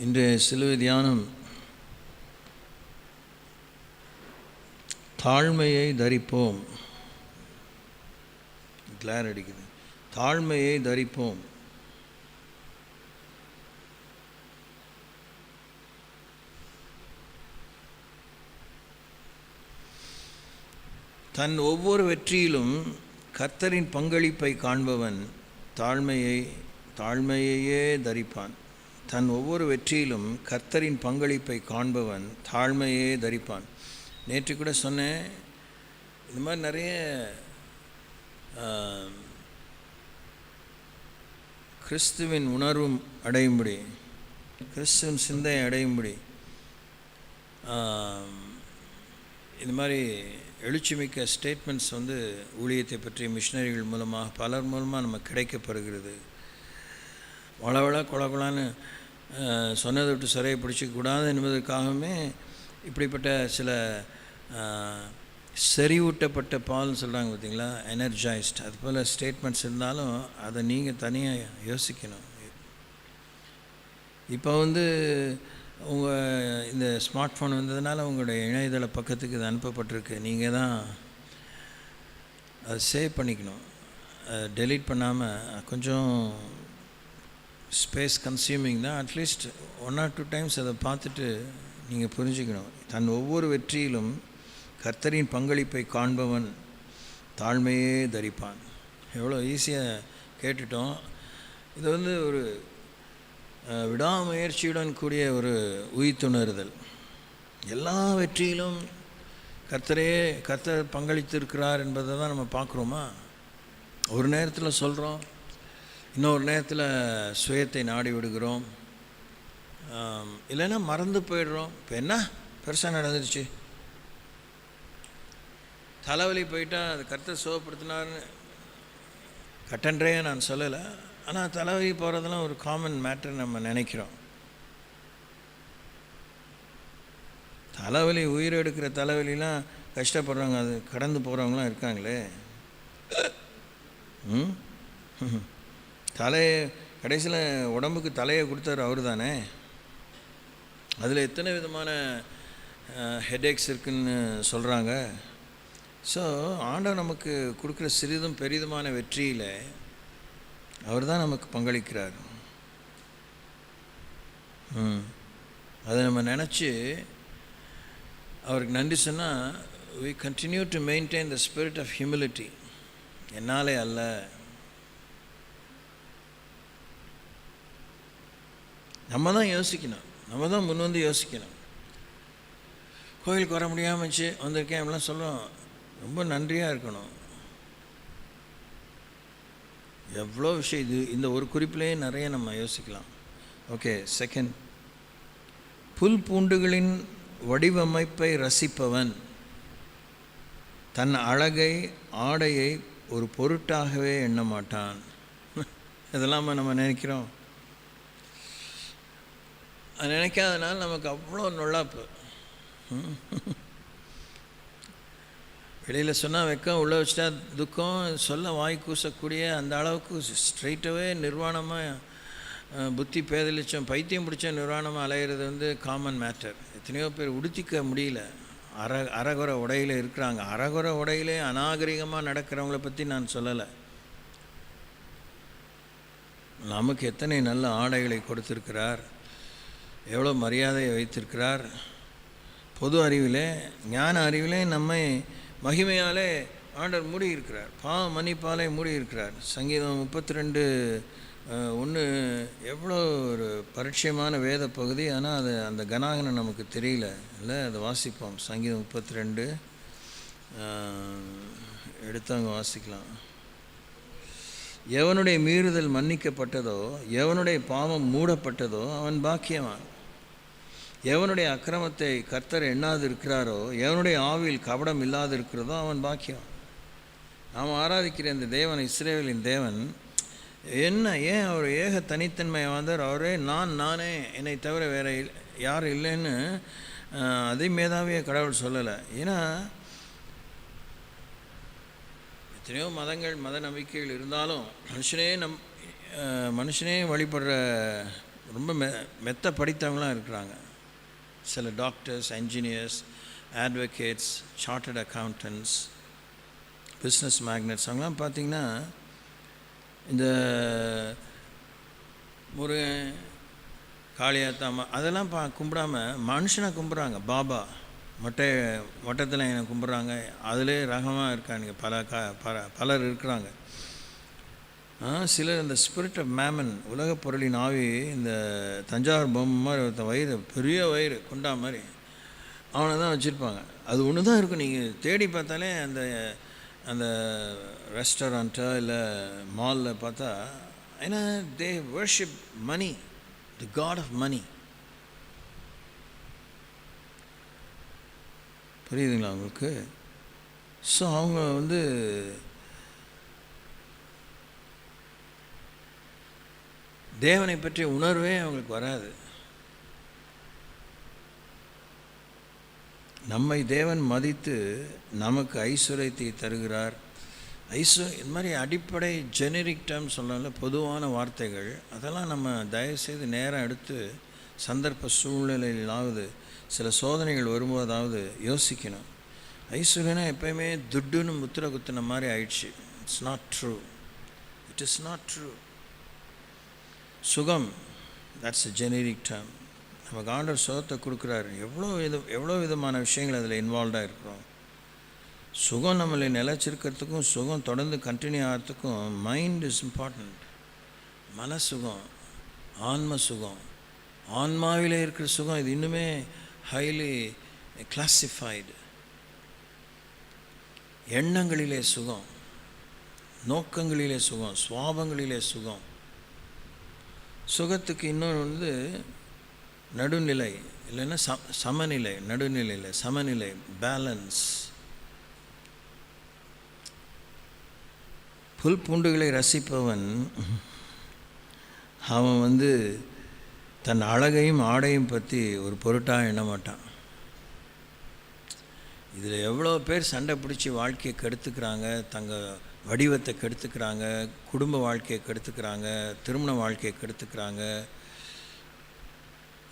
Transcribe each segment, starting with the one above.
இன்றைய சிலுவை தியானம் தாழ்மையை தரிப்போம். கிளார் அடிக்குது. தாழ்மையை தரிப்போம். தன் ஒவ்வொரு வெற்றியிலும் கர்த்தரின் பங்களிப்பை காண்பவன் தாழ்மையையே தரிப்பான். தன் ஒவ்வொரு வெற்றியிலும் கர்த்தரின் பங்களிப்பை காண்பவன் தாழ்மையே தரிப்பான். நேற்று கூட சொன்னேன், இது மாதிரி நிறைய கிறிஸ்துவின் உணர்வும் அடையும்படி, கிறிஸ்துவின் சிந்தையை அடையும்படி இது மாதிரி எழுச்சிமிக்க ஸ்டேட்மெண்ட்ஸ் ஊழியத்தை பற்றி மிஷினரிகள் மூலமாக பலர் மூலமாக நமக்கு கிடைக்கப்படுகிறது. வளவள கொலன்னு சொன்னதை விட்டு சிறையை பிடிச்சிக்கூடாது என்பதற்காகவே இப்படிப்பட்ட சில செறிவூட்டப்பட்ட பால்னு சொல்கிறாங்க பார்த்தீங்களா, எனர்ஜைஸ்ட், அது போல் ஸ்டேட்மெண்ட்ஸ் இருந்தாலும் அதை நீங்கள் தனியாக யோசிக்கணும். இப்போ உங்கள் இந்த ஸ்மார்ட் ஃபோன் வந்ததுனால உங்களுடைய இணையதள பக்கத்துக்கு இது அனுப்பப்பட்டிருக்கு. நீங்கள் தான் அதை சேவ் பண்ணிக்கணும். டெலீட் பண்ணாமல், கொஞ்சம் ஸ்பேஸ் கன்சியூமிங் தான். அட்லீஸ்ட் 1 or 2 times அதை பார்த்துட்டு நீங்கள் புரிஞ்சுக்கணும். தன் ஒவ்வொரு வெற்றியிலும் கர்த்தரின் பங்களிப்பை காண்பவன் தாழ்மையே தரிப்பான். எவ்வளோ ஈஸியாக கேட்டுட்டோம். இது ஒரு விடாமுயற்சியுடன் கூடிய ஒரு உயிர்த்துணர்தல். எல்லா வெற்றியிலும் கர்த்தர் பங்களித்திருக்கிறார் என்பதை தான் நம்ம பார்க்குறோமா? ஒரு நேரத்தில் சொல்கிறோம், இன்னொரு நேரத்தில் சுயத்தை நாடி விடுகிறோம், இல்லைன்னா மறந்து போயிடுறோம். இப்போ என்ன பெருசாக நடந்துருச்சு, தலைவலி போயிட்டால் அது கர்த்தர் சுகப்படுத்தினார்னு கட்டன்றையே நான் சொல்லலை. ஆனால் தலைவலி போகிறதெல்லாம் ஒரு காமன் மேட்டர் நம்ம நினைக்கிறோம். தலைவலி, உயிரை எடுக்கிற தலைவலிலாம் கஷ்டப்படுறவங்க, அது கடந்து போகிறவங்களாம் இருக்காங்களே. கடைசியில் உடம்புக்கு தலையை கொடுத்தாரு அவர் தானே. அதில் எத்தனை விதமான ஹெடேக்ஸ் இருக்குதுன்னு சொல்கிறாங்க. ஸோ ஆண்டவர் நமக்கு கொடுக்குற சிறிதும் பெரிதுமான வெற்றியில் அவர் தான் நமக்கு பங்களிக்கிறார். அதை நம்ம நினச்சி அவருக்கு நன்றி சொன்னால், we continue to maintain the spirit of humility. என்னாலே அல்ல, நம்ம தான் யோசிக்கணும், நம்ம தான் முன் யோசிக்கணும். கோயிலுக்கு வர முடியாமச்சு வந்திருக்கேன் அப்படிலாம் சொல்கிறோம், ரொம்ப நன்றியாக இருக்கணும். எவ்வளோ விஷயம் இது, இந்த ஒரு குறிப்பிலேயே நிறைய நம்ம யோசிக்கலாம். ஓகே, செகண்ட், புல் பூண்டுகளின் வடிவமைப்பை ரசிப்பவன் தன் அழகை, ஆடையை ஒரு பொருட்டாகவே எண்ண மாட்டான். இதெல்லாம் நம்ம நினைக்கிறோம். அது நினைக்காதனால நமக்கு அவ்வளோ நொல்லாப்பு. வெளியில் சொன்னால் வெக்கம், உள்ளே வச்சுட்டா துக்கம், சொல்ல வாய் கூசக்கூடிய அந்த அளவுக்கு ஸ்ட்ரைட்டாகவே நிர்வாணமாக புத்தி பேதலிச்சம், பைத்தியம் பிடிச்ச நிர்வாணமாக அலையிறது காமன் மேட்டர். எத்தனையோ பேர் உடுத்திக்க முடியல, அரகுற உடையில் இருக்கிறாங்க. அரகுற உடையிலே அநாகரிகமாக நடக்கிறவங்கள பற்றி நான் சொல்லலை. நமக்கு எத்தனை நல்ல ஆடைகளை கொடுத்திருக்கிறார், எவ்வளோ மரியாதையை வைத்திருக்கிறார். பொது அறிவிலே, ஞான அறிவிலே நம்மை மகிமையாலே ஆண்டவர் மூடியிருக்கிறார், மன்னிப்பாலே மூடியிருக்கிறார். சங்கீதம் 32:1 எவ்வளோ ஒரு பரிட்சயமான வேத பகுதி. ஆனால் அது அந்த கனாகனம் நமக்கு தெரியல இல்லை. அதை வாசிப்போம். சங்கீதம் 32 எடுத்தவங்க வாசிக்கலாம். எவனுடைய மீறுதல் மன்னிக்கப்பட்டதோ, எவனுடைய பாவம் மூடப்பட்டதோ அவன் பாக்கியவான். எவனுடைய அக்கிரமத்தை கர்த்தர் எண்ணாது இருக்கிறாரோ, எவனுடைய ஆவியில் கபடம் இல்லாது இருக்கிறதோ அவன் பாக்கியம். நாம் ஆராதிக்கிற இந்த தேவன், இஸ்ரவேலின் தேவன், ஏன் அவர் ஏக தனித்தன்மை வந்தார். அவரே நானே, என்னை தவிர வேறு யாரும் இல்லைன்னு அதிமேதாவிய கடவுள் சொல்லலை. ஏன்னா எத்தனையோ மதங்கள், மத நம்பிக்கைகள் இருந்தாலும் மனுஷனே வழிபடுற ரொம்ப மெத்த படித்தவங்களாம் இருக்கிறாங்க. சில doctors, engineers, advocates, chartered accountants, business magnets, அவங்களாம் பார்த்திங்கன்னா இந்த முருகன், காளியாத்தாம்மா அதெல்லாம் கும்பிடாம மனுஷனை கும்பிட்றாங்க. பாபா மொட்டத்தில் என்னை கும்பிட்றாங்க. அதிலே ரகமாக இருக்கானுங்க. பலர் இருக்கிறாங்க. சிலர் இந்த ஸ்பிரிட் ஆஃப் மேமன், உலகப் பொருளின் ஆவி, இந்த தஞ்சாவூர் பொம்மை மாதிரி ஒருத்தன் வயிறு, பெரிய வயிறு குண்டா மாதிரி, அவனை தான் வச்சுருப்பாங்க. அது ஒன்று தான் இருக்கும். நீங்கள் தேடி பார்த்தாலே அந்த அந்த ரெஸ்டாரண்ட்டோ இல்லை மாலில் பார்த்தா, ஏன்னா they worship money, the god of money. புரியுதுங்களா உங்களுக்கு? ஸோ அவங்க வந்து தேவனை பற்றிய உணர்வே அவங்களுக்கு வராது. நம்மை தேவன் மதித்து நமக்கு ஐஸ்வர்யத்தை தருகிறார். இது மாதிரி அடிப்படை ஜெனரிக் டேர்ம் சொல்லல, பொதுவான வார்த்தைகள், அதெல்லாம் நம்ம தயவுசெய்து நேரம் எடுத்து சந்தர்ப்ப சூழ்நிலையிலாவது சில சோதனைகள் வரும்போதாவது யோசிக்கணும். ஐஸ்வர்யனா எப்பயுமே துட்டுன்னு முத்திரை குத்தின மாதிரி ஆயிடுச்சு. It's not true. It is not true. சுகம், தட்ஸ் எ ஜெனரிக் டேர்ம். நமக்கு ஆண்டவர் சுகத்தை கொடுக்குறாரு. எவ்வளோ விதமான விஷயங்கள் அதில் இன்வால்வ்டாக இருக்கிறோம். சுகம் நம்மளை நிலச்சிருக்கிறதுக்கும் சுகம் தொடர்ந்து கண்டினியூ ஆகிறதுக்கும் மைண்ட் இஸ் இம்பார்ட்டண்ட். மன சுகம், ஆன்ம சுகம், ஆன்மாவிலே இருக்கிற சுகம், இது இன்னுமே ஹைலி கிளாசிஃபைடு. எண்ணங்களிலே சுகம், நோக்கங்களிலே சுகம், சுவாபங்களிலே சுகம். சுகத்துக்கு இன்னொன்று வந்து நடுநிலை, இல்லைன்னா சமநிலை. நடுநிலையில் சமநிலை, பேலன்ஸ். புல் பூண்டுகளை ரசிப்பவன் அவன் வந்து தன் அழகையும் ஆடையும் பற்றி ஒரு பொருட்டாக எண்ண மாட்டான். இதில் எவ்வளோ பேர் சண்டை பிடிச்சி வாழ்க்கையை கெடுத்துக்கிறாங்க, தங்கள் வடிவத்தை கெடுத்துக்கிறாங்க, குடும்ப வாழ்க்கையை கெடுத்துக்கிறாங்க, திருமண வாழ்க்கையை கெடுத்துக்கிறாங்க.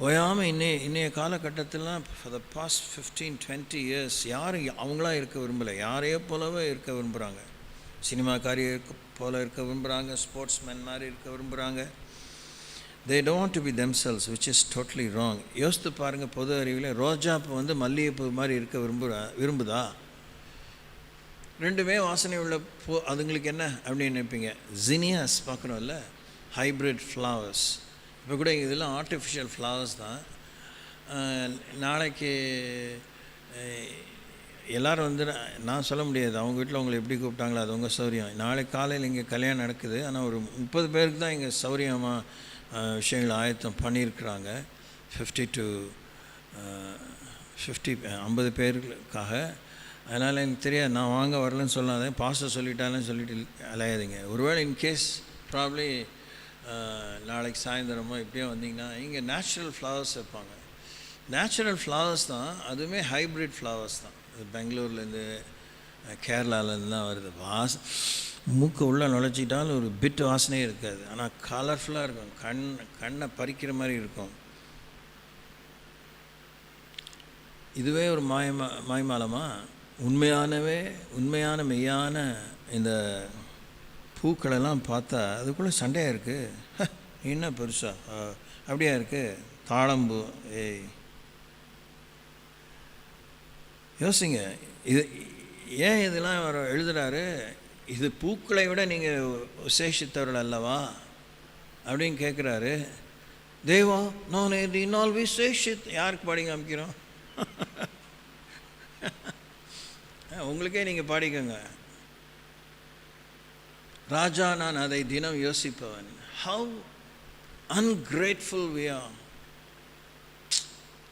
ஓயாமல் இன்னைய காலகட்டத்திலாம் ஃபார் த பாஸ்ட் 15-20 இயர்ஸ் யாரும் அவங்களாம் இருக்க விரும்பலை. யாரையோ போலவே இருக்க விரும்புகிறாங்க. சினிமாக்காரி போல இருக்க விரும்புகிறாங்க, ஸ்போர்ட்ஸ் மேன் மாதிரி இருக்க விரும்புகிறாங்க. They don't want to be themselves, which is totally wrong. யோசித்து பாருங்கள், பொது அறிவில் ரோஜாப்பு வந்து மல்லிகைப்பூ மாதிரி இருக்க விரும்புதா? ரெண்டுமே வாசனை உள்ள பூ, அதுங்களுக்கு என்ன அப்படின்னு நினைப்பீங்க. ஜினியாஸ் பார்க்கணும்ல, ஹைப்ரிட் ஃப்ளவர்ஸ். இப்போ கூட இதெல்லாம் ஆர்டிஃபிஷியல் ஃப்ளவர்ஸ் தான். நாளைக்கு எல்லோரும் வந்து நான் சொல்ல முடியாது, அவங்க வீட்டில் உங்களை எப்படி கூப்பிட்டாங்களோ அது உங்கள் சௌரியம். நாளைக்கு காலையில் இங்கே கல்யாணம் நடக்குது, ஆனால் ஒரு 30 பேருக்கு தான் இங்கே சௌரியமாக விஷயங்கள் ஆயத்தம் பண்ணியிருக்கிறாங்க. 50 பேருக்காக. அதனால் எனக்கு தெரியாது, நான் வாங்க வரலன்னு சொல்லாத, பாஸ்டர் சொல்லிட்டாலும் சொல்லிட்டு அலையாதீங்க. ஒருவேளை இன்கேஸ் ப்ராப்ளி நாளைக்கு சாயந்தரமோ இப்படியே வந்தீங்கன்னா இங்கே நேச்சுரல் ஃப்ளவர்ஸ் வைப்பாங்க. நேச்சுரல் ஃப்ளவர்ஸ் தான், அதுவுமே ஹைப்ரிட் ஃப்ளவர்ஸ் தான். இது பெங்களூர்லேருந்து கேரளாவிலேருந்து தான் வருது. மூக்கு உள்ளே நுழைச்சிட்டாலும் ஒரு பிட் வாசனையே இருக்காது, ஆனால் கலர்ஃபுல்லாக இருக்கும், கண்ணை பறிக்கிற மாதிரி இருக்கும். இதுவே ஒரு மாய்மாலமா? உண்மையான மெய்யான இந்த பூக்களெல்லாம் பார்த்தா அதுக்குள்ளே சண்டையாக இருக்குது. என்ன பெருசா அப்படியா இருக்குது? தாழம்பூ, யோசிங்க. இது ஏன் இதெல்லாம் அவர் எழுதுகிறாரு? இது பூக்களை விட நீங்கள் விசேஷித்தவர்கள் அல்லவா அப்படின்னு கேட்குறாரு. தேவா நான் நாள் விசேஷித் யாருக்கு பாடி காமிக்கிறோம்? உங்களுக்கே நீங்கள் பாடிக்கோங்க. ராஜா நான் அதை தினம் யோசிப்பவன். How ungrateful we are.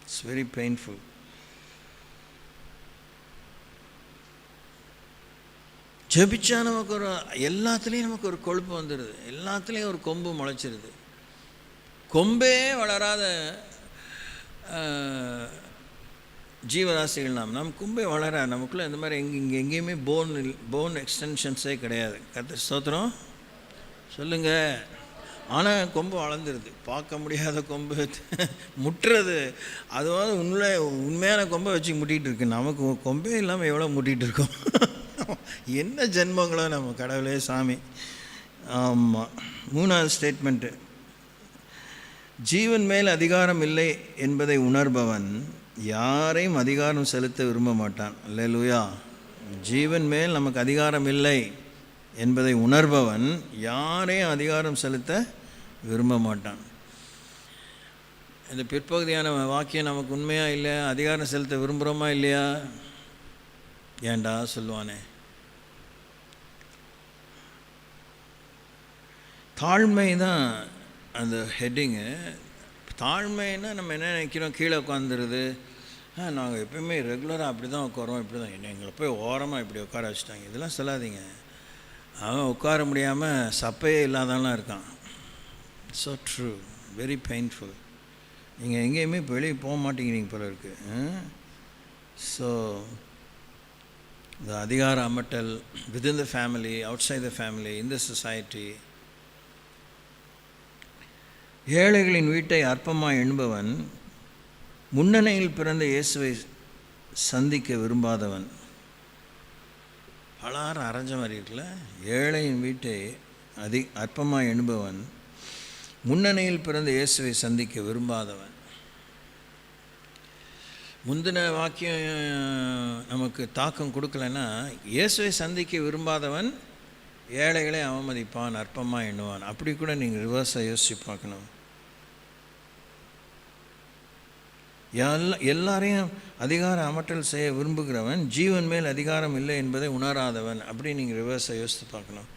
It's very painful. ஜெபிச்சா நமக்கு எல்லாத்துலேயும் நமக்கு ஒரு கொழுப்பு வந்துடுது, எல்லாத்துலேயும் ஒரு கொம்பு முளைச்சிருது. கொம்பே வளராத ஜீவராசிகள் நம் கொம்பே வளர, நமக்குள்ளே இந்த மாதிரி எங்கேயுமே போன் எக்ஸ்டென்ஷன்ஸே கிடையாது. கர்த்தர் ஸ்தோத்திரம் சொல்லுங்கள். ஆனால் கொம்பு வளர்ந்துருது. பார்க்க முடியாத கொம்பு முட்டுறது, அதுவாது உண்மையான கொம்பை வச்சு முட்டிகிட்டு இருக்கு. நமக்கு கொம்பே இல்லாமல் எவ்வளோ முட்டிகிட்டு இருக்கோம். என்ன ஜென்மங்களோ நம்ம, கடவுளே சாமி. ஆமாம். 3வது ஸ்டேட்மெண்ட்டு, ஜீவன் மேல் அதிகாரம் இல்லை என்பதை உணர்பவன் யாரையும் அதிகாரம் செலுத்த விரும்ப மாட்டான். அல்லேலூயா. ஜீவன் மேல் நமக்கு அதிகாரம் இல்லை என்பதை உணர்பவன் யாரையும் அதிகாரம் செலுத்த விரும்ப மாட்டான். இந்த பிற்பகுதியான வாக்கியம் நமக்கு உண்மையாக இல்லை, அதிகாரம் செலுத்த விரும்புகிறோமா இல்லையா? ஏண்டா சொல்லுவானே. தாழ்மை தான் அந்த ஹெட்டிங்கு. தாழ்மைன்னா நம்ம என்ன நினைக்கிறோம், கீழே உட்காந்துருது. நாங்கள் எப்போயுமே ரெகுலராக அப்படி தான் உட்காரோம், இப்படி தான். என்ன எங்களை போய் ஓரமாக இப்படி உட்கார வச்சுட்டாங்க. இதெல்லாம் சொல்லாதீங்க. அவன் உட்கார முடியாமல் சப்பையே இல்லாதாலாம் இருக்கான். So true, very painful. நீங்கள் எங்கேயுமே இப்போ வெளியே போக மாட்டேங்கிறீங்க போல இருக்குது. ஸோ இந்த அதிகார அமட்டல் within the family, outside the family, இந்த சொசைட்டி. ஏழைகளின் வீட்டை அற்பமாக எண்பவன் முன்னணியில் பிறந்த இயேசுவை சந்திக்க விரும்பாதவன். பலாரம் அரைஞ்ச மாதிரி இருக்குல்ல. ஏழையின் வீட்டை அற்பமாக எண்பவன் முன்னணியில் பிறந்த இயேசுவை சந்திக்க விரும்பாதவன். முந்தின வாக்கியம் நமக்கு தாக்கம் கொடுக்கலன்னா, இயேசுவை சந்திக்க விரும்பாதவன் ஏழைகளை அவமதிப்பான், அற்பமாக எண்ணுவான். அப்படி கூட நீங்கள் ரிவர்ஸாக யோசித்து பார்க்கணும். எல்லாரையும் அதிகார அமற்றல் செய்ய விரும்புகிறவன் ஜீவன் மேல் அதிகாரம் இல்லை என்பதை உணராதவன். அப்படி நீங்கள் ரிவர்ஸை யோசித்து பார்க்கணும்.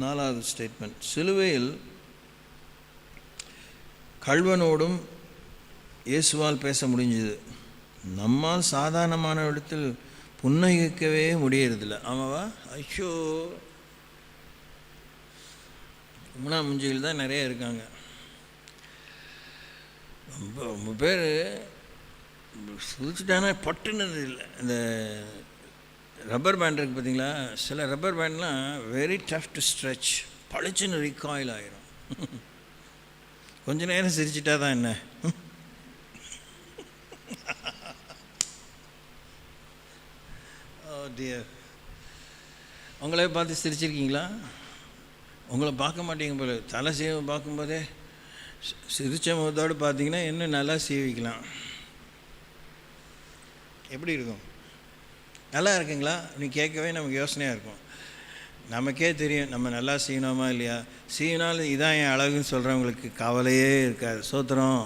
4வது ஸ்டேட்மெண்ட், சிலுவையில் கள்வனோடும் இயேசுவால் பேச முடிஞ்சுது. நம்மால் சாதாரணமான இடத்தில் புன்னகிக்கவே முடியறதில்ல. ஆமாவா? ஐயோ, 3ஆம் முஞ்சிகள் தான் நிறைய இருக்காங்க. ரொம்ப பேர் சுதிச்சுட்டானா பட்டுனது இல்லை. இந்த ரப்பர் பேண்ட் இருக்குது பார்த்தீங்களா? சில ரப்பர் பேண்ட்லாம் வெரி டஃப் டு ஸ்ட்ரெச், பளிச்சுன்னு ரீகாயில் ஆகிரும். கொஞ்ச நேரம் சிரிச்சிட்டா தான் என்ன. ஓ டியர், உங்களே பார்த்து சிரிச்சிருக்கீங்களா? உங்களை பார்க்க மாட்டீங்க போல. தலை சீவ பார்க்கும்போதே சிரிச்ச முகத்தோடு பார்த்தீங்கன்னா இன்னும் நல்லா சீவிக்கலாம். எப்படி இருக்கும்? நல்லா இருக்குங்களா? நீ கேட்கவே நமக்கு யோசனையாக இருக்கும். நமக்கே தெரியும் நம்ம நல்லா செய்யணுமா இல்லையா. செய்யினாலும் இதான் என் அழகுன்னு சொல்கிறவங்களுக்கு கவலையே இருக்காது. சோத்திரம்.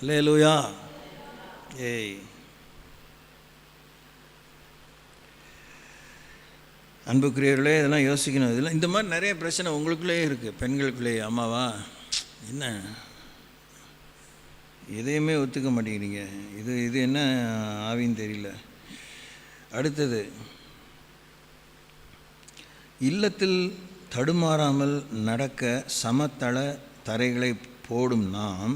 அல்லேலூயா. ஏய், அன்புக்குரியவர்களே, இதெல்லாம் யோசிக்கணும். இதெல்லாம் இந்த மாதிரி நிறைய பிரச்சனை உங்களுக்குள்ளேயே இருக்குது, பெண்களுக்குள்ளேயே. அம்மாவா என்ன எதையுமே ஒத்துக்க மாட்டேங்கிறீங்க. இது என்ன ஆவின்னு தெரியல. அடுத்தது, இல்லத்தில் தடுமாறாமல் நடக்க சமத்தள தரைகளை போடும் நாம்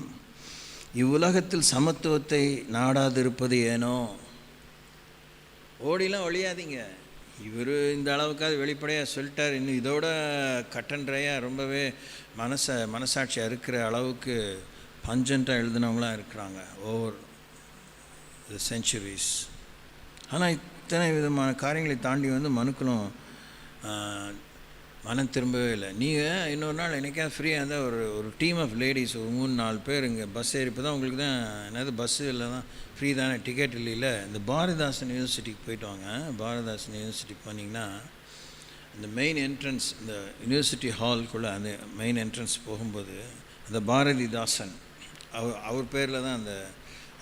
இவ்வுலகத்தில் சமத்துவத்தை நாடாதிருப்பது ஏனோ? ஓடிலாம் ஒழியாதீங்க. இவர் இந்த அளவுக்காவது வெளிப்படையாக சொல்லிட்டார். இன்னும் இதோட கட்டன்றையாக ரொம்பவே மனசாட்சியாக இருக்கிற அளவுக்கு பஞ்சண்ட்டாக எழுதினவங்களாம் இருக்கிறாங்க ஓவர் த சென்ச்சுரிஸ். ஆனால் இத்தனை விதமான காரியங்களை தாண்டி மனுக்களும் மனம் திரும்பவே இல்லை. நீங்கள் இன்னொரு நாள் என்னைக்காவது ஃப்ரீயாக இருந்தால் ஒரு டீம் ஆஃப் லேடிஸ், ஒரு 3-4 பேர் இங்கே பஸ் ஏறி, இப்போ தான் உங்களுக்கு தான் என்னது பஸ்ஸு இல்லை தான், ஃப்ரீ தானே, டிக்கெட் இல்லைல்ல. இந்த பாரதிதாசன் யூனிவர்சிட்டிக்கு போயிட்டு வாங்க. பாரதிதாசன் யூனிவர்சிட்டிக்கு போனீங்கன்னா இந்த மெயின் என்ட்ரன்ஸ், இந்த யூனிவர்சிட்டி ஹால்குள்ளே அந்த மெயின் என்ட்ரன்ஸ் போகும்போது அந்த பாரதிதாசன் அவர் பேரில் தான்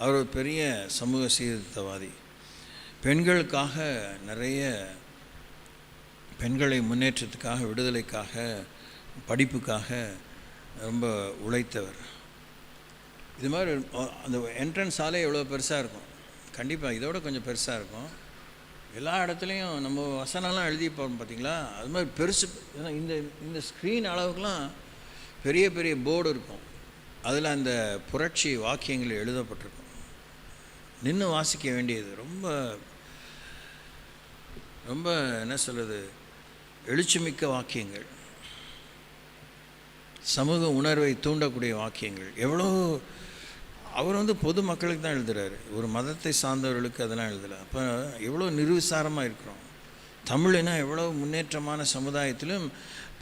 அவர் ஒரு பெரிய சமூக சீர்திருத்தவாதி. பெண்களுக்காக நிறைய பெண்களை முன்னேற்றத்துக்காக, விடுதலைக்காக, படிப்புக்காக ரொம்ப உழைத்தவர். இது மாதிரி அந்த என்ட்ரன்ஸ் ஆலே எவ்வளோ பெருசாக இருக்கும். கண்டிப்பாக இதோட கொஞ்சம் பெருசாக இருக்கும். எல்லா இடத்துலையும் நம்ம வசனம்லாம் எழுதி போகிறோம் பார்த்தீங்களா, அது மாதிரி பெருசு. இந்த ஸ்க்ரீன் அளவுக்குலாம் பெரிய பெரிய போர்டு இருக்கும். அதில் அந்த புரட்சி வாக்கியங்கள் எழுதப்பட்டிருக்கும். நின்று வாசிக்க வேண்டியது. ரொம்ப ரொம்ப என்ன சொல்கிறது, எழுச்சிமிக்க வாக்கியங்கள். சமூக உணர்வை தூண்டக்கூடிய வாக்கியங்கள். எவ்வளோ அவர் பொது மக்களுக்கு தான் எழுதுகிறாரு, ஒரு மதத்தை சார்ந்தவர்களுக்கு அதெல்லாம் எழுதலை. அப்போ எவ்வளோ நிர்விசாரமாக இருக்கிறோம். தமிழ்னா எவ்வளோ முன்னேற்றமான சமுதாயத்திலும்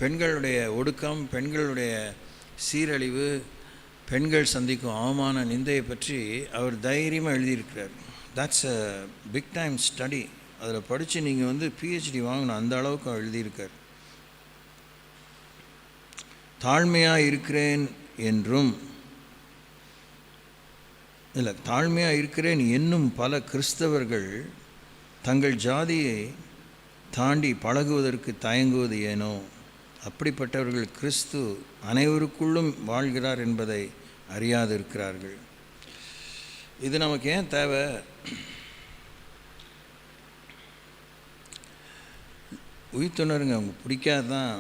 பெண்களுடைய ஒடுக்கம், பெண்களுடைய சீரழிவு, பெண்கள் சந்திக்கும் அவமான நிந்தையை பற்றி அவர் தைரியமாக எழுதியிருக்கிறார். That's a big time study. அதில் படித்து நீங்கள் பிஹெச்டி வாங்கணும், அந்த அளவுக்கு அவர் எழுதியிருக்கார். தாழ்மையாக இருக்கிறேன் என்றும் இல்லை, தாழ்மையாக இருக்கிறேன் என்னும் பல கிறிஸ்தவர்கள் தங்கள் ஜாதியை தாண்டி பழகுவதற்கு தயங்குவது ஏனோ? அப்படிப்பட்டவர்கள் கிறிஸ்து அனைவருக்குள்ளும் வாழ்கிறார் என்பதை அறியாது இருக்கிறார்கள். இது நமக்கு ஏன் தேவை? உயிர்த்துணருங்க. அவங்க பிடிக்காதான்,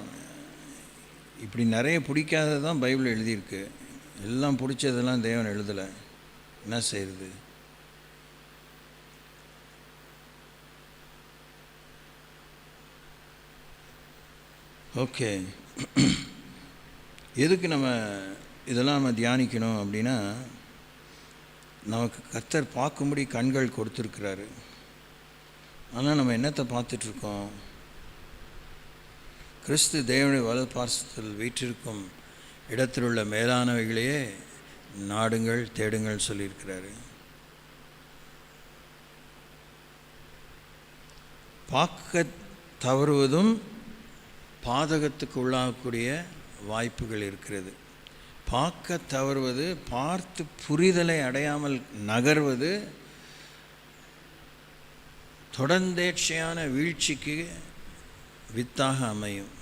இப்படி நிறைய பிடிக்காததான் பைபிள் எழுதியிருக்கு. எல்லாம் பிடிச்சதெல்லாம் தேவன் எழுதலை. என்ன செய்யுது? ஓகே, எதுக்கு நம்ம இதெல்லாம் நம்ம தியானிக்கணும் அப்படின்னா, நமக்கு கர்த்தர் பார்க்கும்படி கண்கள் கொடுத்துருக்கிறாரு. ஆனால் நம்ம என்னத்தை பார்த்துட்ருக்கோம்? கிறிஸ்து தேவனுடைய வலது பார்சத்தில் வீற்றிருக்கும் இடத்தில் உள்ள மேலானவைகளையே நாடுங்கள், தேடுங்கள் சொல்லியிருக்கிறாரு. பார்க்க தவறுவதும் பாதகத்துக்கு உள்ளாகக்கூடிய வாய்ப்புகள் இருக்கிறது. பார்க்க தவறுவது, பார்த்து புரிதலை அடையாமல் நகர்வது தொடர்ந்தேர்ச்சியான வீழ்ச்சிக்கு வித்தாக அமையும்.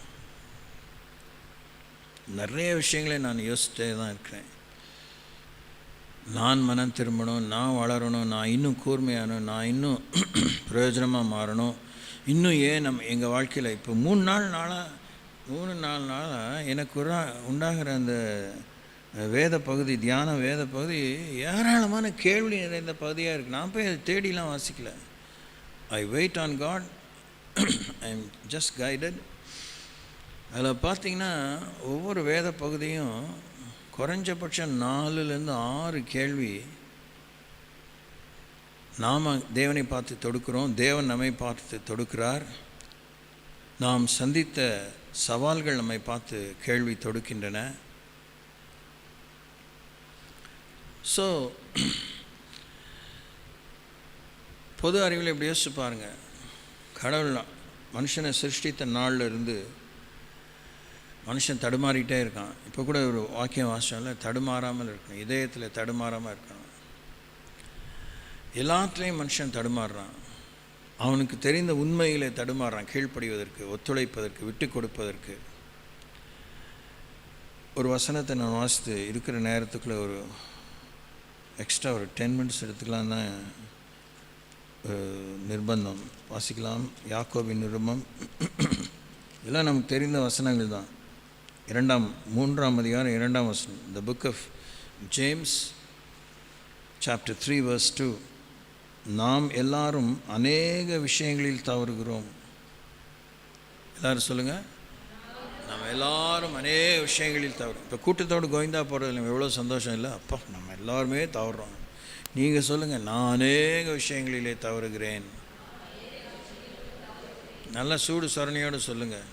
நிறைய விஷயங்களை நான் யோசித்தே தான் இருக்கிறேன். நான் மனம் திரும்பணும், நான் வளரணும், நான் இன்னும் கூர்மையானணும், நான் இன்னும் பிரயோஜனமாக மாறணும். இன்னும் ஏன் எங்கள் வாழ்க்கையில் இப்போ 3-4 நாளாக எனக்கு உண்டாகிற அந்த வேத பகுதி, தியான வேத பகுதி ஏராளமான கேள்வி நிறைந்த பகுதியாக இருக்குது. நான் போய் அதை தேடிலாம் வாசிக்கல. I wait on God, I am just guided. அதில் பார்த்திங்கன்னா ஒவ்வொரு வேத பகுதியும் குறைஞ்சபட்சம் 4-6 கேள்வி நாம் தேவனை பார்த்து தொடுக்கிறோம், தேவன் நம்மை பார்த்து தொடுக்கிறார். நாம் சந்தித்த சவால்கள் நம்மை பார்த்து கேள்வி தொடுக்கின்றன. ஸோ பொது அறிவில் எப்படி யோசிச்சு பாருங்கள். கடவுள் மனுஷனை சிருஷ்டித்த நாளில் இருந்து மனுஷன் தடுமாறிக்கிட்டே இருக்கான். இப்போ கூட ஒரு வாக்கியம் வாசம்ல, தடுமாறாமல் இருக்கணும், இதயத்தில் தடுமாறாமல் இருக்கணும். எல்லாத்துலேயும் மனுஷன் தடுமாறுறான். அவனுக்கு தெரிந்த உண்மைகளை தடுமாறுறான், கீழ்ப்படிவதற்கு, ஒத்துழைப்பதற்கு, விட்டு கொடுப்பதற்கு. ஒரு வசனத்தை நான் வாசித்து இருக்கிற நேரத்துக்குள்ளே ஒரு எக்ஸ்ட்ரா ஒரு 10 மினிட்ஸ் எடுத்துக்கலாம் தான் நிர்பந்தம். வாசிக்கலாம். யாக்கோபின் நிருபம். இதெல்லாம் நமக்கு தெரிந்த வசனங்கள் தான். 3ஆம் அதிகாரம் 2ஆம் வசனம். The book of James chapter 3 verse 2. நாம் எல்லாரும் அநேக விஷயங்களில் தவறுகிறோம். எல்லாரும் சொல்லுங்கள். நம்ம எல்லாரும் அநேக விஷயங்களில் தவறும். இப்போ கூட்டத்தோடு கோவிந்தா போகிறதுல நம்ம எவ்வளோ சந்தோஷம் இல்லை? அப்பா, நம்ம எல்லாருமே தவறுறோம். நீங்கள் சொல்லுங்கள், நான் அநேக விஷயங்களிலே தவறுகிறேன். நல்ல சூடு சொரணையோடு சொல்லுங்கள்.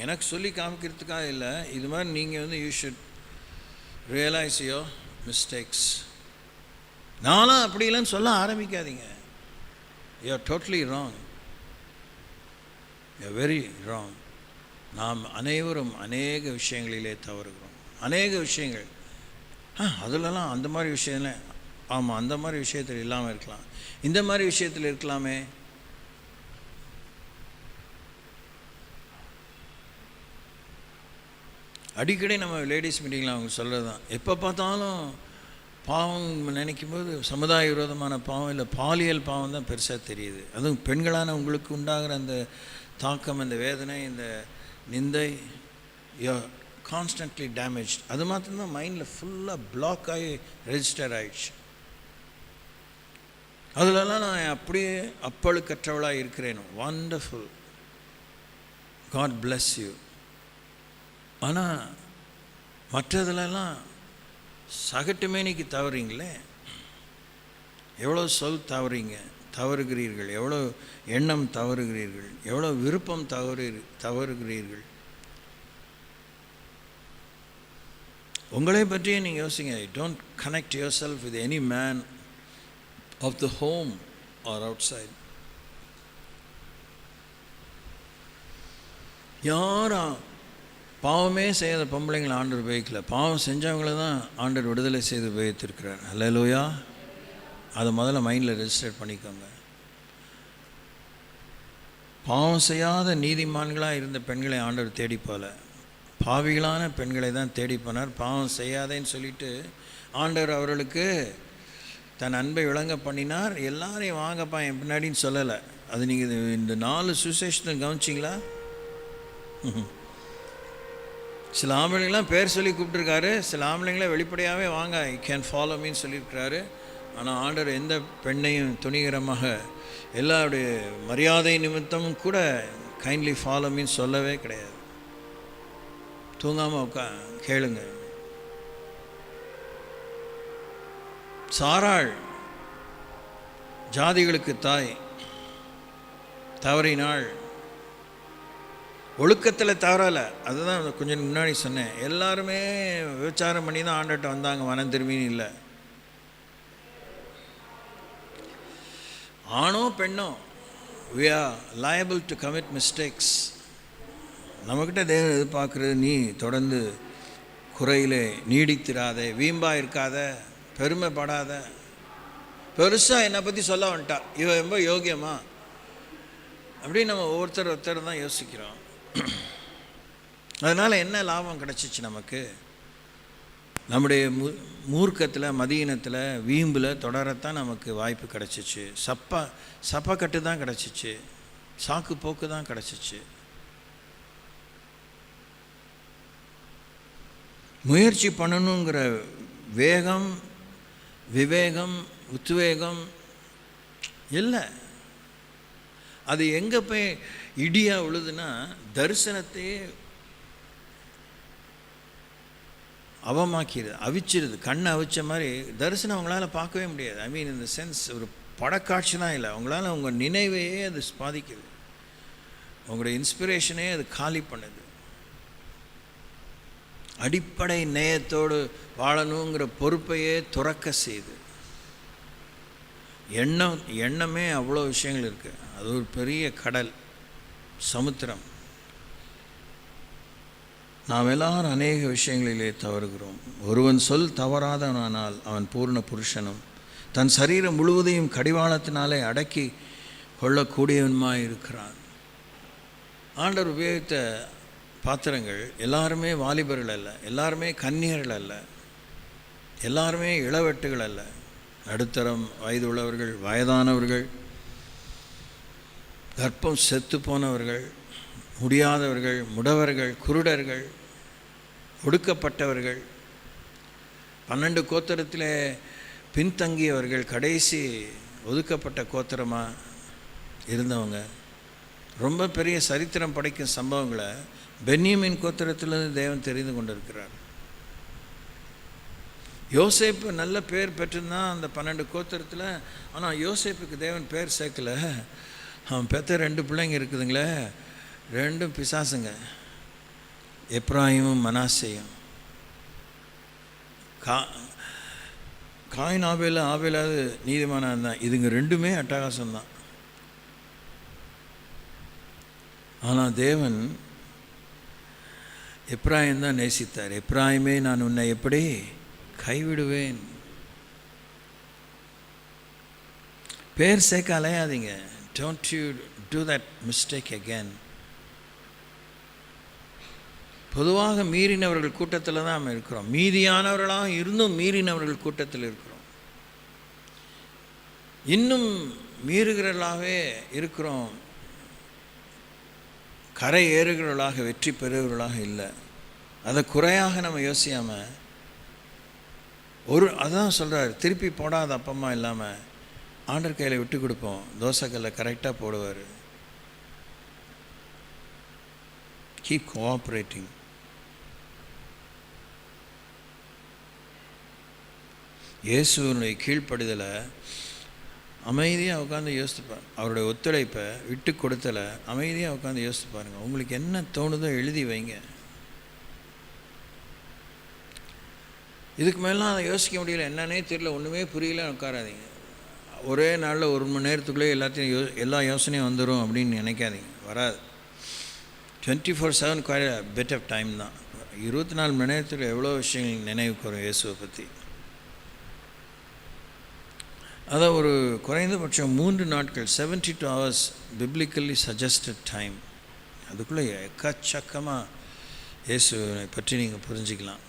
எனக்கு சொல்லி காமிக்கிறதுக்காக இல்லை, இது மாதிரி நீங்கள் you should realise your mistakes. நானும் அப்படி இல்லைன்னு சொல்ல ஆரம்பிக்காதீங்க. You are totally wrong. You are very wrong. நாம் அனைவரும் அநேக விஷயங்களிலே தவறுகிறோம். அநேக விஷயங்கள். அதிலலாம் அந்த மாதிரி விஷயம்ல, ஆமாம், அந்த மாதிரி விஷயத்தில் இல்லாமல் இருக்கலாம், இந்த மாதிரி விஷயத்தில் இருக்கலாமே. அடிக்கடி நம்ம லேடிஸ் மீட்டிங்கில் அவங்க சொல்கிறது தான், எப்போ பார்த்தாலும் பாவம் நினைக்கும் போது சமுதாய விரோதமான பாவம் இல்லை, பாலியல் பாவம் தான் பெருசாக தெரியுது. அதுவும் பெண்களான உங்களுக்கு உண்டாகிற அந்த தாக்கம், அந்த வேதனை, இந்த நிந்தை, கான்ஸ்டன்ட்லி டேமேஜ். அது மாத்திரம்தான் மைண்டில் ஃபுல்லாக பிளாக் ஆகி ரெஜிஸ்டர் ஆகிடுச்சு. அதிலலாம் நான் அப்படியே அப்பழுக்கற்றவளாக இருக்கிறேன். வண்டர்ஃபுல். God bless you. ஆனால் மற்றதுலலாம் சகட்டுமேனிக்கு தவறீங்களே, எவ்வளோ சொல் தவறுகிறீர்கள், எவ்வளோ எண்ணம் தவறுகிறீர்கள், எவ்வளோ விருப்பம் தவறுகிறீர்கள். உங்களை பற்றியே நீங்கள் யோசிங்க. Don't connect yourself with any man of the home or outside. யாரா பாவமே செய்யாத பொம்பளைங்களை ஆண்டவர் உபயோகிக்கல, பாவம் செஞ்சவங்கள தான் ஆண்டவர் விடுதலை செய்து உபயோகித்திருக்கிறார். அல்லேலூயா. அதை முதல்ல மைண்டில் ரெஜிஸ்டர் பண்ணிக்கோங்க. பாவம் செய்யாத நீதிமான்களாக இருந்த பெண்களை ஆண்டவர் தேடிப்போல, பாவிகளான பெண்களை தான் தேடி போனார். பாவம் செய்யாதேன்னு சொல்லிட்டு ஆண்டவர் அவர்களுக்கு தன் அன்பை விளங்க பண்ணினார். எல்லாரையும் வாங்கப்பா என் பின்னாடின்னு சொல்லலை. அது நீங்கள் இந்த 4 சுசேஷனை கவனிச்சிங்களா? சில ஆம்பளைங்களாம் பேர் சொல்லி கூப்பிட்டுருக்காரு, சில ஆம்பளைங்கள வெளிப்படையாகவே வாங்க யூ கேன் ஃபாலோ மீன்னு சொல்லியிருக்கிறாரு. ஆனால் ஆண்டவர் எந்த பெண்ணையும் துணிகரமாக எல்லாருடைய மரியாதை நிமித்தமும் கூட கைண்ட்லி ஃபாலோ மீன்னு சொல்லவே கிடையாது. தூங்காமல் கேளுங்க. சாராள் ஜாதிகளுக்கு தாய், தவறினாள். ஒழுக்கத்தில் தவறலை. அதுதான் கொஞ்சம் முன்னாடி சொன்னேன். எல்லாருமே விபச்சாரம் பண்ணி தான் ஆண்டவர்கிட்ட வந்தாங்க, மனம் திரும்பின்னு இல்லை. ஆணோ பெண்ணோ we are liable to commit mistakes. நம்மக்கிட்ட தேவன் எதிர்பார்க்குறது, நீ தொடர்ந்து குறையிலே நீடித்திராதே, வீம்பாக இருக்காத, பெருமைப்படாத. பெருசாக என்னை பற்றி சொல்ல வந்துட்டா, இவன் ரொம்ப யோகியமா அப்படின்னு நம்ம ஒருத்தர் தான் யோசிக்கிறோம். அதனால் என்ன லாபம் கிடச்சிச்சு நமக்கு? நம்முடைய மூர்க்கத்தில், மதியினத்தில், வீம்பில் தொடரத்தான் நமக்கு வாய்ப்பு கிடச்சிச்சு. சப்பக்கட்டு தான் கிடச்சிச்சு, சாக்கு போக்கு தான் கிடச்சிச்சு. முயற்சி பண்ணணுங்கிற வேகம், விவேகம், உத்வேகம் இல்லை. அது எங்கே போய் இடியாக விழுதுன்னா, தரிசனத்தையே அவமாக்கிடுது, அவிச்சிடுது. கண்ணை அவிச்ச மாதிரி தரிசனம் அவங்களால பார்க்கவே முடியாது. ஐ மீன் இந்த சென்ஸ் ஒரு படக்காட்சி தான் இல்லை, அவங்களால உங்கள் நினைவையே அது பாதிக்குது, உங்களுடைய இன்ஸ்பிரேஷனே அது காலி பண்ணுது. அடிப்படை நேயத்தோடு வாழணுங்கிற பொறுப்பையே துறக்க செய்து. எண்ணமே அவ்வளோ விஷயங்கள் இருக்குது. அது ஒரு பெரிய கடல், சமுத்திரம். நாம் எல்லாரும் அநேக விஷயங்களிலே தவறுகிறோம். ஒருவன் சொல் தவறாதவனானால் அவன் பூர்ண புருஷனும் தன் சரீரம் முழுவதையும் கடிவாளத்தினாலே அடக்கி கொள்ளக்கூடியவனுமாய் இருக்கிறான். ஆண்டவர் உபயோகித்த பாத்திரங்கள் எல்லாருமே வாலிபர்கள் அல்ல, எல்லாருமே கன்னியர்கள் அல்ல, எல்லாருமே இளவெட்டுகள் அல்ல, நடுத்தரம் வயது உள்ளவர்கள், வயதானவர்கள், கர்ப்பம் செத்து போனவர்கள், முடியாதவர்கள், முடவர்கள், குருடர்கள், ஒடுக்கப்பட்டவர்கள், 12 கோத்திரத்தில் பின்தங்கியவர்கள், கடைசி ஒதுக்கப்பட்ட கோத்திரமாக இருந்தவங்க. ரொம்ப பெரிய சரித்திரம் படைக்கும் சம்பவங்களை பென்யமீன் கோத்திரத்திலிருந்து தேவன் தெரிந்து கொண்டிருக்கிறார். யோசேப்பு நல்ல பேர் பெற்றிருந்தான் அந்த 12 கோத்திரத்தில். ஆனால் யோசேப்புக்கு தேவன் பேர் சேர்க்கலை. அவன் பெற்ற 2 பிள்ளைங்க இருக்குதுங்களே, 2 பிசாசுங்க, எப்ராயிமும் மனாசேயும். காயின் ஆபேலாவது நீதிமானாக இருந்தான். இதுங்க 2மே அட்டகாசம்தான். ஆனால் தேவன் எப்ராயிம் தான் நேசித்தார். எப்ராயிமே, நான் உன்னை எப்படி கைவிடுவேன். பேர் சேர்க்க அலையாதீங்க. Don't you do that mistake again. பொதுவாக மீறினவர்கள் கூட்டத்தில் தான் நம்ம இருக்கிறோம். மீதியானவர்களாக இருந்தும் மீறினவர்கள் கூட்டத்தில் இருக்கிறோம். இன்னும் மீறுகிறவர்களாகவே இருக்கிறோம். கரை ஏறுகிறவர்களாக, வெற்றி பெறுகிறவர்களாக இல்லை. அதை குறையாக நம்ம யோசியாமல் அதான் சொல்கிறார், திருப்பி போடாத அப்பமா இல்லாமல் ஆண்டர் கையில் விட்டு கொடுப்போம். தோசைக்கல்லை கரெக்டாக போடுவார். Keep cooperating. இயேசுனுடைய கீழ்ப்படுதலை அமைதியாக உட்காந்து யோசித்துப்பார். அவருடைய ஒத்துழைப்பை விட்டு கொடுத்தலை அமைதியாக உட்காந்து யோசித்து பாருங்கள். உங்களுக்கு என்ன தோணுதோ எழுதி வைங்க. இதுக்கு மேலாம் அதை யோசிக்க முடியல, என்னன்னே தெரியல, ஒன்றுமே புரியல, உட்காராதீங்க. ஒரே நாளில் 1 மணி நேரத்துக்குள்ளே எல்லாத்தையும் எல்லா யோசனையும் வந்துடும் அப்படின்னு நினைக்காதீங்க. வராது. 24/7 குவாய்ட் பெட் ஆஃப் டைம் தான். 24 மணி நேரத்தில் எவ்வளோ விஷயங்கள் நினைவுக்கு வரும் இயேசுவை பற்றி. அதான் ஒரு குறைந்தபட்சம் 3 நாட்கள் 72 hours பிப்ளிக்கலி சஜஸ்டட் டைம். அதுக்குள்ளே எக்கச்சக்கமாக இயேசுவை பற்றி நீங்கள் புரிஞ்சிக்கலாம்.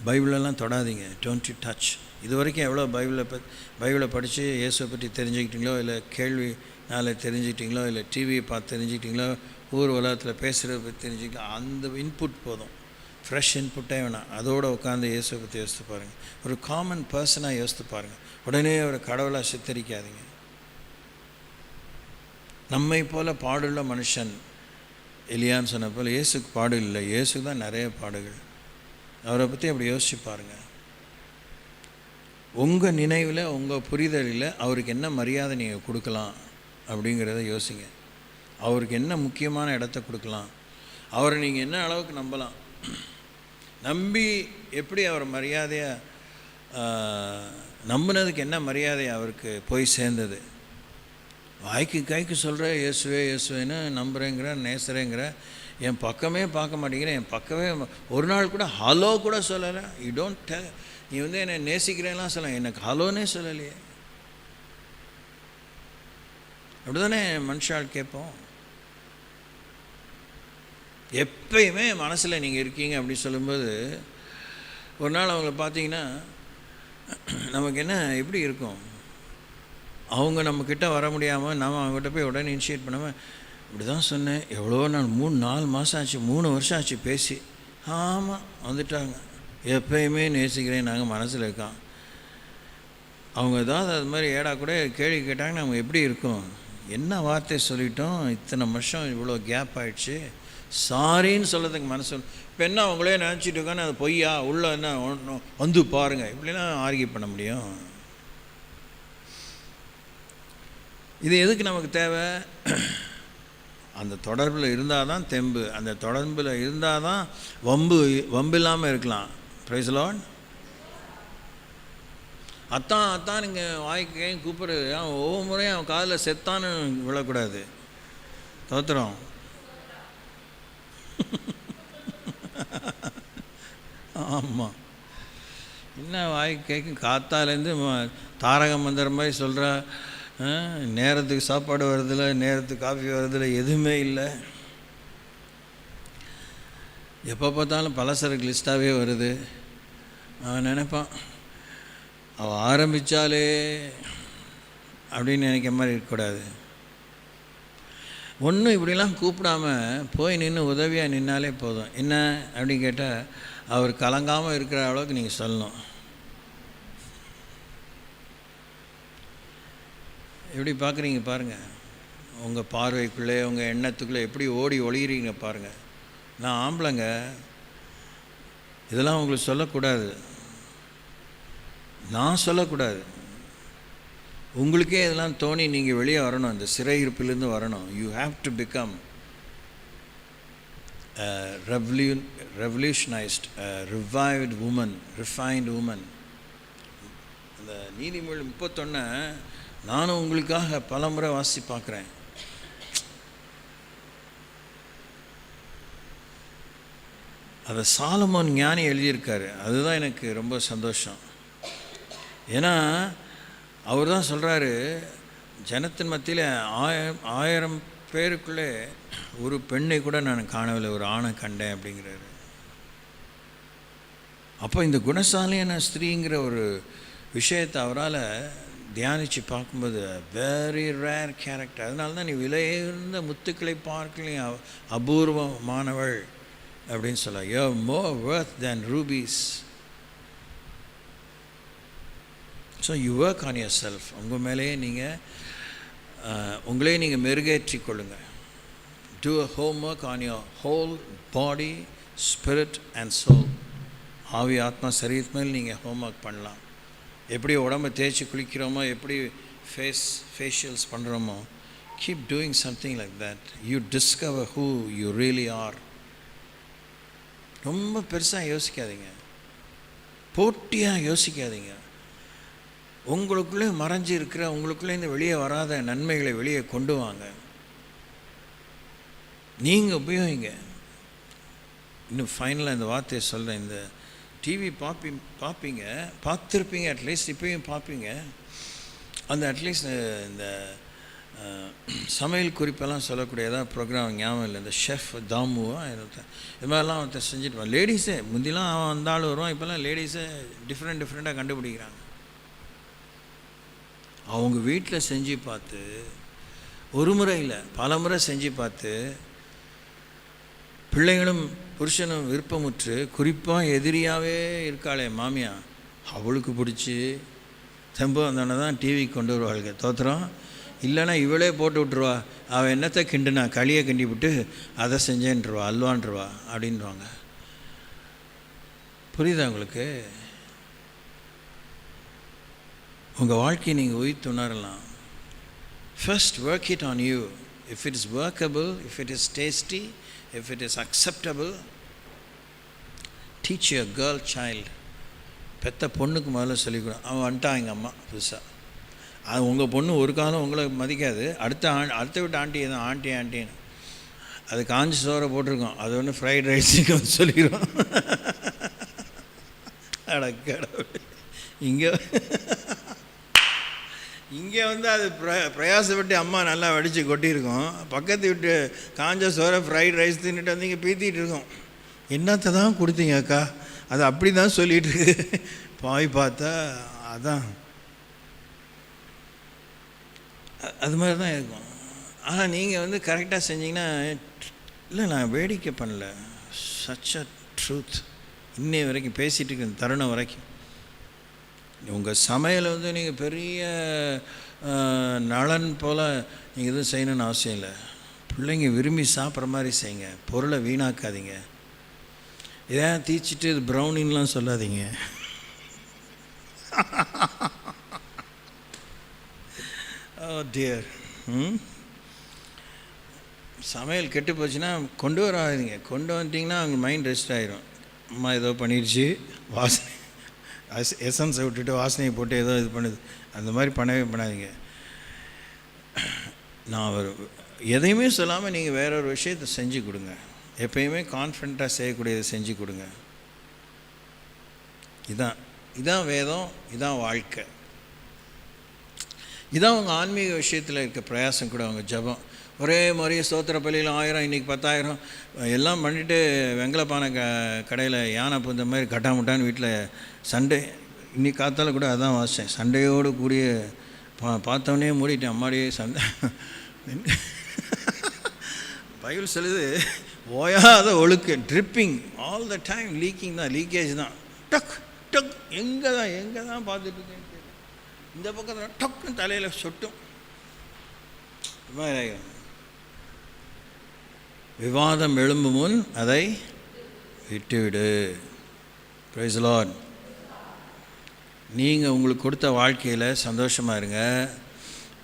பைபிளெல்லாம் தொடாதீங்க. Don't you touch. இது வரைக்கும் எவ்வளோ பைபிளை படித்து இயேசுவை பற்றி தெரிஞ்சுக்கிட்டீங்களோ, இல்லை கேள்வினால தெரிஞ்சுக்கிட்டீங்களோ, இல்லை டிவியை பார்த்து தெரிஞ்சுக்கிட்டீங்களோ, ஊர் உலகத்தில் பேசுகிறத பற்றி தெரிஞ்சுக்கிட்டீங்களோ, அந்த இன்புட் போதும். ஃப்ரெஷ் இன்புட்டே வேணாம். அதோடு உட்காந்து இயேசுவை பற்றி யோசித்து பாருங்கள். ஒரு காமன் பர்சனாக யோசித்து பாருங்கள். உடனே ஒரு கடவுளாக சித்தரிக்காதீங்க. நம்மை போல் பாடுள்ள மனுஷன் எலியான்னு சொன்ன போல் இயேசுக்கு பாடு இல்லை. இயேசுக்கு தான் நிறைய பாடுகள். அவரை பற்றி அப்படி யோசிச்சு பாருங்கள். உங்கள் நினைவில், உங்கள் புரிதலில் அவருக்கு என்ன மரியாதை நீங்கள் கொடுக்கலாம் அப்படிங்கிறத யோசிங்க. அவருக்கு என்ன முக்கியமான இடத்த கொடுக்கலாம், அவரை நீங்கள் என்ன அளவுக்கு நம்பலாம், நம்பி எப்படி அவர் மரியாதையாக நம்பினதுக்கு என்ன மரியாதை அவருக்கு போய் சேர்ந்தது. வாய்க்கு கைக்கு சொல்கிற இயேசுவே இயேசுவேன்னு நம்புகிறேங்கிற, நேசுறேங்கிற, என் பக்கமே பார்க்க மாட்டேங்கிற, என் பக்கமே ஒரு நாள் கூட ஹலோ கூட சொல்லலை. You don't tell. நீ வந்து என்னை நேசிக்கிறேன்லாம் சொல்ல, எனக்கு ஹலோனே சொல்லலையே. அப்படி தானே மனுஷால் கேட்போம். எப்பயுமே மனசில் நீங்கள் இருக்கீங்க அப்படி சொல்லும்போது, ஒரு நாள் அவங்கள பார்த்தீங்கன்னா நமக்கு என்ன எப்படி இருக்கும், அவங்க நம்மக்கிட்ட வர முடியாமல் நம்ம அவங்ககிட்ட போய் உடனே இனிஷியேட் பண்ணாமல், இப்படி தான் சொன்னேன், எவ்வளோ நாள் 3-4 மாதம் ஆச்சு, 3 வருஷம் ஆச்சு பேசி, ஆமாம் வந்துட்டாங்க, எப்பயுமே நேசிக்கிறேன் நாங்கள் மனசில் இருக்கான். அவங்க ஏதாவது அது மாதிரி ஏடா கூட கேள்வி கேட்டாங்கன்னா நம்ம எப்படி இருக்கும், என்ன வார்த்தை சொல்லிட்டோம், இத்தனை வருஷம் இவ்வளோ கேப் ஆகிடுச்சு, சாரின்னு சொல்கிறதுக்கு மனசு. இப்போ என்ன அவங்களே நினச்சிட்டு இருக்கான்னு அது பொய்யா, உள்ள என்ன வந்து பாருங்கள், இப்படிலாம் ஆர்கியூ பண்ண முடியும். இது எதுக்கு நமக்கு தேவை? அந்த தொடர்பில் இருந்தால் தான் தெம்பு, அந்த தொடர்பில் இருந்தால் தான் வம்பு இல்லாமல் இருக்கலாம். Praise the Lord. அத்தான் நீங்கள் வாய்க்கு கூப்பிட்றது, ஒவ்வொரு முறையும் அவன் காதில் செத்தான்னு விழக்கூடாது. தோத்துறோம். ஆமாம், என்ன வாய்க்கு கேட்கும், காத்தாலேருந்து தாரக மந்திரம் மாதிரி சொல்கிறா, நேரத்துக்கு சாப்பாடு வருதில்ல, நேரத்துக்கு காஃபி வருதில்ல, எதுவுமே இல்லை. எப்போ பார்த்தாலும் பலசரக்கு லிஸ்ட்டாகவே வருது. அவன் நினைப்பான் அவள் ஆரம்பித்தாலே அப்படின்னு நினைக்கிற மாதிரி இருக்கக்கூடாது. ஒன்றும் இப்படிலாம் கூப்பிடாம போய் நின்று உதவியாக நின்னாலே போதும். என்ன அப்படின்னு கேட்டால் அவர் கலங்காமல் இருக்கிற அளவுக்கு நீங்கள் சொல்லணும். எப்படி பார்க்குறீங்க பாருங்கள், உங்கள் பார்வைக்குள்ளே உங்கள் எண்ணத்துக்குள்ளே எப்படி ஓடி ஒளிகிறீங்க பாருங்கள். நான் ஆம்பளைங்க, இதெல்லாம் உங்களுக்கு சொல்லக்கூடாது, நான் சொல்லக்கூடாது. உங்களுக்கே இதெல்லாம் தோணி நீங்கள் வெளியே வரணும், இந்த சிறையிருப்பிலேருந்து வரணும். You have to become revolutionised, revived woman, refined woman. அந்த நீதிமொழி 31 நானும் உங்களுக்காக பல முறை வாசி பார்க்குறேன். அதை சாலமோன் ஞானி எழுதியிருக்காரு. அதுதான் எனக்கு ரொம்ப சந்தோஷம். ஏன்னா அவர் தான் சொல்கிறாரு, ஜனத்தின் மத்தியில் 1000 பேருக்குள்ளே ஒரு பெண்ணை கூட நான் காணவில்லை, ஒரு ஆணை கண்டேன் அப்படிங்கிறாரு. அப்போ இந்த குணசாலியான ஸ்திரீங்கிற ஒரு விஷயத்தை அவரால் தியானித்து பார்க்கும்போது வெரி ரேர் கேரக்டர். அதனால தான் நீ விலையுயர்ந்த முத்துக்களை பார்க்கலையும் அபூர்வமானவள் அப்படின்னு சொல்ல. You are more worth than rupees. So you work on your self. உங்கள் மேலேயே நீங்கள் உங்களே நீங்கள் மெருகேற்றி கொள்ளுங்கள். Do a homework on your whole body, spirit and soul. ஆவி ஆத்மா சரீரத்து மேல் நீங்கள் ஹோம்ஒர்க் பண்ணலாம். எப்படி உடம்பை தேய்ச்சி குளிக்கிறோமோ, எப்படி ஃபேஷியல்ஸ் பண்ணுறோமோ, keep doing something like that. You discover who you really are. ரொம்ப பெருசாக யோசிக்காதீங்க, போட்டியாக யோசிக்காதீங்க. உங்களுக்குள்ளே மறைஞ்சி இருக்கிற, உங்களுக்குள்ளேருந்து வெளியே வராத நன்மைகளை வெளியே கொண்டு வாங்க, நீங்கள் உபயோகிங்க. இன்னும் ஃபைனலாக இந்த வார்த்தையை சொல்கிறேன். இந்த டிவி பார்ப்பீங்க, பார்த்துருப்பீங்க, அட்லீஸ்ட் இப்போயும் பார்ப்பீங்க. அந்த அட்லீஸ்ட் இந்த சமையல் குறிப்பெல்லாம் சொல்லக்கூடிய ஏதாவது ப்ரோக்ராம் ஞாபகம் இல்லை. இந்த ஷெஃப் தாமுவா இது மாதிரிலாம் ஒருத்தர் செஞ்சுட்டு லேடிஸே, முந்திலாம் அவன் அந்த ஆள் வருவான், இப்போல்லாம் லேடிஸே டிஃப்ரெண்ட்டாக கண்டுபிடிக்கிறாங்க. அவங்க வீட்டில் செஞ்சு பார்த்து, ஒரு முறை இல்லை பல முறை செஞ்சு பார்த்து, பிள்ளைகளும் புருஷனும் விருப்பமுற்று, குறிப்பாக எதிரியாகவே இருக்காளே மாமியா, அவளுக்கு பிடிச்சி தெம்பு வந்தோடனே தான் டிவிக்கு கொண்டு வருவாளுங்க. தோத்திரம் இல்லைன்னா இவளே போட்டு விட்ருவா, அவள் என்னத்தை கிண்டுனா களியை கிண்டி விட்டு அதை செஞ்சேன்ருவா, அல்வான்ருவா அப்படின்வாங்க. புரியுதா உங்களுக்கு? உங்கள் வாழ்க்கையை நீங்கள் உயிர்த்து உணரலாம். First work it on you. If it is workable, if it is tasty, if it is acceptable, teach your girl child. பெத்த பொண்ணுக்கு முதல்ல சொல்லிக்கூடாது. அவன் வந்துட்டான் எங்கள் அம்மா புதுசாக, அது உங்கள் பொண்ணு ஒரு காலம் உங்களை மதிக்காது. அடுத்த விட்டு ஆண்டி தான் ஆண்டின்னு அது காஞ்சி சோறை போட்டிருக்கோம், அது ஒன்று ஃப்ரைட் ரைஸுக்கு வந்து சொல்லிடுவோம். கடவுள், இங்கே வந்து அது பிரயாசப்பட்டு அம்மா நல்லா வடித்து கொட்டியிருக்கோம். பக்கத்து விட்டு காஞ்ச சோறை ஃப்ரைட் ரைஸ் தின்னுட்டு வந்து இங்கே பீத்திட்டு இருக்கோம். என்னத்தை தான் கொடுத்தீங்க அக்கா, அது அப்படி தான் சொல்லிகிட்டு இருக்கு. பாய் பார்த்தா அதான் அது மாதிரி தான் இருக்கும். ஆனால் நீங்கள் வந்து கரெக்டாக செஞ்சிங்கன்னா, இல்லை நான் வேடிக்கை பண்ணல, சச் அ ட்ரூத். இன்னை வரைக்கும் பேசிகிட்டு இருக்க தருணம் வரைக்கும் உங்கள் சமையலை வந்து நீங்கள் பெரிய நலன் போல் நீங்கள் எதுவும் செய்யணும்னு அவசியம் இல்லை. பிள்ளைங்க விரும்பி சாப்பிட்ற மாதிரி செய்யுங்க, பொருளை வீணாக்காதீங்க. இதான் தீச்சிட்டு இது ப்ரௌனின்லாம் சொல்லாதீங்க. ஓ டியர், சமையல் கெட்டு போச்சுன்னா கொண்டு வராதிங்க. கொண்டு வந்துட்டிங்கன்னா அவங்க மைண்ட் ரெஸ்ட் ஆகிரும். அம்மா ஏதோ பண்ணிடுச்சு, வாசனை எசன்ஸை விட்டுட்டு வாசனையை போட்டு ஏதோ இது பண்ணுது, அந்த மாதிரி பண்ணாதீங்க. நான் எதையுமே சொல்லாமல் நீங்கள் வேற ஒரு விஷயத்தை செஞ்சு கொடுங்க. எப்பயுமே கான்ஃபிடண்ட்டாக செய்யக்கூடியதை செஞ்சு கொடுங்க. இதான் வேதம், இதான் வாழ்க்கை, இதான் உங்கள் ஆன்மீக விஷயத்தில் இருக்க பிரயாசம் கூட. அவங்க ஜபம் ஒரே மாதிரியே ஸ்தோத்திர பள்ளியில் 1000, இன்றைக்கி 10,000 எல்லாம் பண்ணிவிட்டு வெங்கலப்பானை கடையில் யானை புந்த மாதிரி கட்டாமுட்டான்னு வீட்டில் சண்டே. இன்னைக்கு காத்தால கூட அதான் வாசித்தேன், சண்டையோடு கூடிய பார்த்தவொடனே மூடிட்டேன். அம்மாடியே சண்டை. பைபிள் சொல்லுது, ஓயாத ஒழுக்கு, dripping all the time, leaking தான், லீக்கேஜ் தான். டக் டக் எங்கே தான் பார்த்துட்டு இருக்கேன். இந்த பக்கத்தில் டக்குன்னு தலையில் சொட்டும். விவாதம் எழும்பும் முன் அதை விட்டுவிடு. Praise the Lord. நீங்கள் உங்களுக்கு கொடுத்த வாழ்க்கையில் சந்தோஷமாக இருங்க.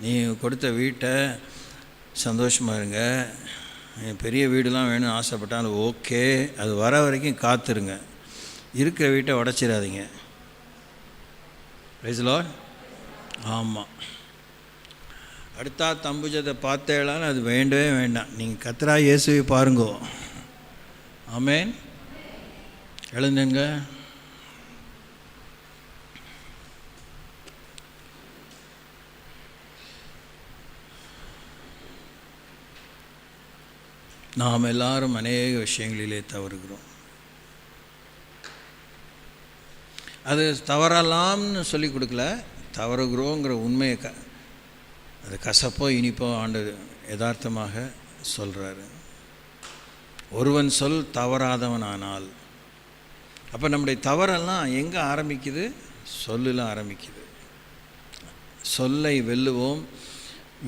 நீங்கள் கொடுத்த வீட்டை சந்தோஷமாக இருங்க. பெரிய வீடுலாம் வேணும்னு ஆசைப்பட்டாலும் ஓகே, அது வர வரைக்கும் காத்துருங்க. இருக்கிற வீட்டை உடச்சிடாதீங்க. Praise the Lord. ஆமாம், அடுத்தா தம்புஜத்தை பார்த்தேளான்னு அது வேண்டவே வேண்டாம். நீங்கள் கர்த்தரா இயேசுவை பாருங்கோ. ஆமென். எழுந்துங்க. நாம் எல்லாரும் அநேக விஷயங்களிலே தவறுகிறோம். அது தவறலாம்னு சொல்லி கொடுக்கல, தவறுகிறோங்கிற உண்மையை அது கசப்போ இனிப்போ ஆண்டு யதார்த்தமாக சொல்கிறாரு. ஒருவன் சொல் தவறாதவன் ஆனால், அப்போ நம்முடைய தவறெல்லாம் எங்கே ஆரம்பிக்குது? சொல்லில் ஆரம்பிக்குது. சொல்லை வெல்லுவோம்,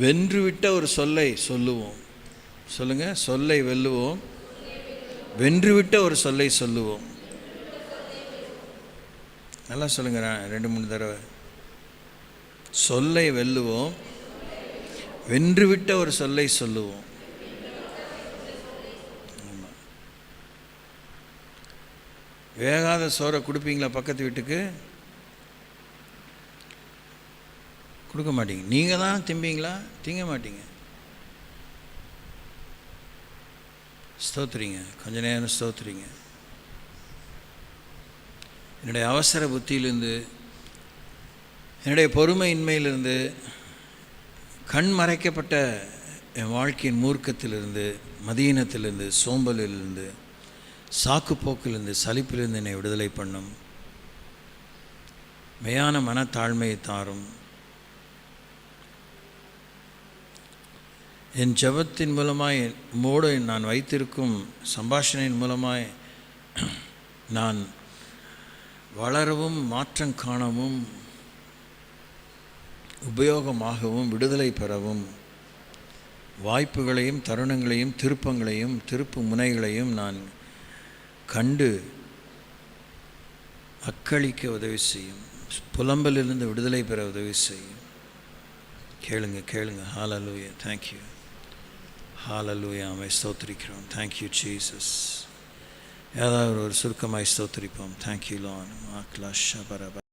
வென்றுவிட்ட ஒரு சொல்லை சொல்லுவோம். சொல்லுங்கள், சொல்லை வெல்லுவோம், வென்றுவிட்ட ஒரு சொல்லை சொல்லுவோம். நல்லா சொல்லுங்கள் 2-3 தடவை. சொல்லை வெல்லுவோம், வென்றுவிட்ட ஒரு சொல்லை சொல்லுவோம். ஆமாம். வேகாத சோறை கொடுப்பீங்களா பக்கத்து வீட்டுக்கு? கொடுக்க மாட்டீங்க. நீங்கள் தான் திம்பீங்களா? திங்க மாட்டீங்க. ஸ்தோத்திரிங்க, கொஞ்ச நேரம் ஸ்தோத்திரிங்க. என்னுடைய அவசர புத்தியிலிருந்து, என்னுடைய பொறுமையின்மையிலிருந்து, கண் மறைக்கப்பட்ட என் வாழ்க்கையின் மூர்க்கத்திலிருந்து, மதியினத்திலிருந்து, சோம்பலிலிருந்து, சாக்குப்போக்கிலிருந்து, சலிப்பிலிருந்து என்னை விடுதலை பண்ணும். மெய்யான மனத்தாழ்மையை தாரும். என் ஜெபத்தின் மூலமாய் மோடு நான் வைத்திருக்கும் சம்பாஷணையின் மூலமாய் நான் வளரவும், மாற்றம் காணவும், உபயோகமாகவும், விடுதலை பெறவும், வாய்ப்புகளையும், தருணங்களையும், திருப்பங்களையும், திருப்பு முனைகளையும் நான் கண்டு அக்களிக்க உதவி செய்யும். புலம்பலிலிருந்து விடுதலை பெற உதவி செய்யும். கேளுங்க, கேளுங்க. ஹல்லேலூயா. தேங்க்யூ. ஹல்லேலூயா. ஆமை ஸ்தோத்திரிக்கிறோம். Thank you Jesus. ஏதாவது ஒரு சுருக்கமாய் ஸ்தோத்திரிப்போம். Thank you Lord.